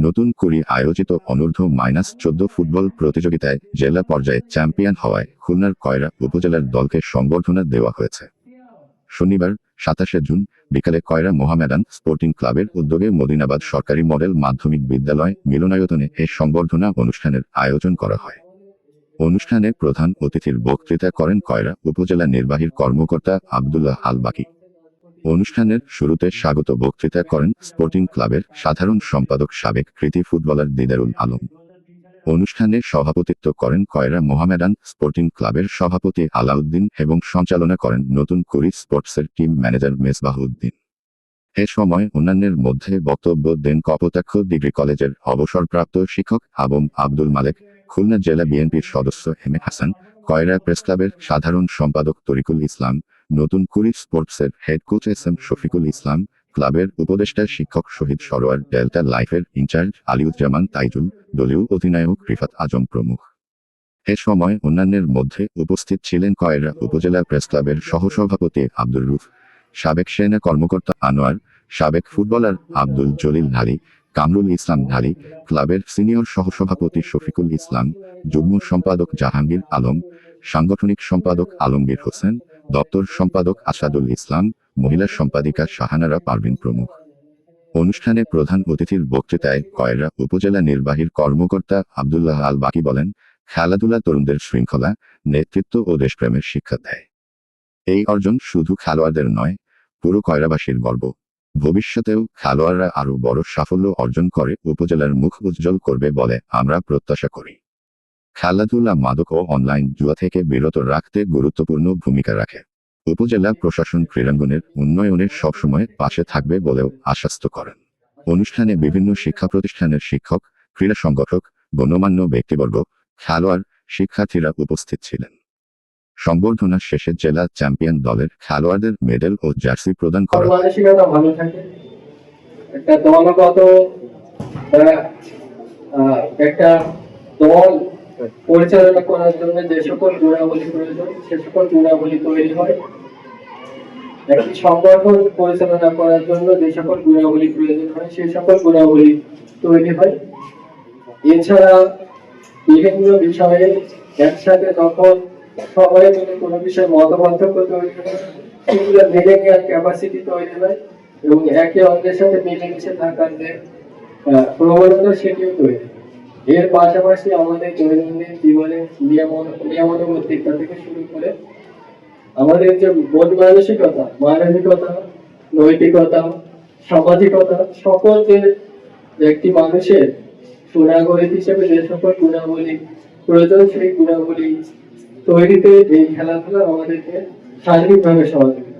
নতুন কুড়ি আয়োজিত অনূর্ধ্ব-14 ফুটবল প্রতিযোগিতায় জেলা পর্যায়ে চ্যাম্পিয়ন হওয়ায় খুলনার কয়রা উপজেলার দলকে সংবর্ধনা দেওয়া হয়েছে। শনিবার 27 জুন বিকালে কয়রা মোহামেডান স্পোর্টিং ক্লাবের উদ্যোগে মদিনাবাদ সরকারি মডেল মাধ্যমিক বিদ্যালয় মিলনায়তনে এ সংবর্ধনা অনুষ্ঠানের আয়োজন করা হয়। অনুষ্ঠানে প্রধান অতিথির বক্তৃতা করেন কয়রা উপজেলা নির্বাহীর কর্মকর্তা আব্দুল্লাহ আল বাকি। অনুষ্ঠানের শুরুতে স্বাগত বক্তৃতা করেন স্পোর্টিং ক্লাবের সাধারণ সম্পাদক সাবেক কৃতি ফুটবলার দিদারুল আলম। অনুষ্ঠানে সভাপতিত্ব করেন কয়রা মোহামেডান স্পোর্টিং ক্লাবের সভাপতি আলাউদ্দিন এবং সঞ্চালনা করেন নতুন কুড়ি স্পোর্টসের টিম ম্যানেজার মেসবাহউদ্দিন। এ সময় অন্যান্যের মধ্যে বক্তব্য দেন কপোতাক্ষ ডিগ্রি কলেজের অবসরপ্রাপ্ত শিক্ষক আব্দুল মালেক, খুলনা জেলা বিএনপির সদস্য এম এ হাসান, কয়রা প্রেসক্লাবের সাধারণ সম্পাদক তরিকুল ইসলাম, নতুন কুড়ি স্পোর্টসের head coach S M Shafiqul Islam, ক্লাবের উপদেষ্টা শিক্ষক শহীদ সরোয়ার, ডেল্টা লাইফের ইনচার্জ আলিউজ্জামান তাইজুল, দলীয় অধিনায়ক রিফাত আজম প্রমুখ। এ সময় অন্যান্যের মধ্যে উপস্থিত ছিলেন কয়রা উপজেলা প্রেসক্লাবের সহসভাপতি আব্দুর রুফ, সাবেক সেনা কর্মকর্তা আনোয়ার, সাবেক ফুটবলার আব্দুল জলিল ঢালি, কামরুল ইসলাম ঢালি, ক্লাবের সিনিয়র সহসভাপতি শফিকুল ইসলাম, যুগ্ম সম্পাদক জাহাঙ্গীর আলম, সাংগঠনিক সম্পাদক আলমগীর হোসেন, দপ্তর সম্পাদক আসাদুল ইসলাম, মহিলা সম্পাদিকা শাহানারা পারভিন প্রমুখ। অনুষ্ঠানে প্রধান অতিথির বক্তৃতায় কয়রা উপজেলা নির্বাহীর কর্মকর্তা আব্দুল্লাহ আল বাকি বলেন, খেলাধুলা তরুণদের শৃঙ্খলা, নেতৃত্ব ও দেশপ্রেমের শিক্ষা দেয়। এই অর্জন শুধু খেলোয়াড়দের নয়, পুরো কয়রাবাসীর গর্ব। ভবিষ্যতেও খেলোয়াড়রা আরও বড় সাফল্য অর্জন করে উপজেলার মুখ উজ্জ্বল করবে বলে আমরা প্রত্যাশা করি। খেলাধুলা মাদক ও অনলাইন জুয়া থেকে বিরত রাখতে গুরুত্বপূর্ণ ভূমিকা রাখে। উপজেলা প্রশাসন ক্রীড়াঙ্গনের উন্নয়নের সবসময় পাশে থাকবে বলেও আশ্বস্ত করেন। অনুষ্ঠানে বিভিন্ন শিক্ষা প্রতিষ্ঠানের শিক্ষক, ক্রীড়া সংগঠক, গণ্যমান্য ব্যক্তিবর্গ, খেলোয়াড়, শিক্ষার্থীরা উপস্থিত ছিলেন। সংবর্ধনা শেষে জেলা চ্যাম্পিয়ন দলের খেলোয়াড়দের মেডেল ও জার্সি প্রদান করা হয়। একটা দল পরিচালনা করার জন্য যে সকল গুণাবলী প্রয়োজন সে সকল গুণাবলী তৈরি হয়। একটি সংগঠন পরিচালনা করার জন্য যে সকল গুণাবলী প্রয়োজন হয় সে সকল গুণাবলী তৈরি হয়। এছাড়া বিভিন্ন বিষয়ে একসাথে যখন সবাই মিলে কোনো বিষয়ে মতপার্থক্য তৈরি হয় সেগুলো মেনে নেওয়ার ক্যাপাসিটি তৈরি হয় এবং একে অন্যের সাথে মিলেমিশে থাকার যে প্রবণতা সেটিও তৈরি হয়। এর পাশাপাশি আমাদের দৈনন্দিন জীবনে নিয়মানুবর্তিতা থেকে শুরু করে আমাদের যে মন মানসিকতা, নৈতিকতা, সামাজিকতা, সকল যে একটি মানুষের সুনাগরিক হিসেবে যে সকল গুণাবলী প্রয়োজন সেই গুণাবলী তৈরিতে এই খেলাধুলা আমাদেরকে শারীরিকভাবে সহযোগিতা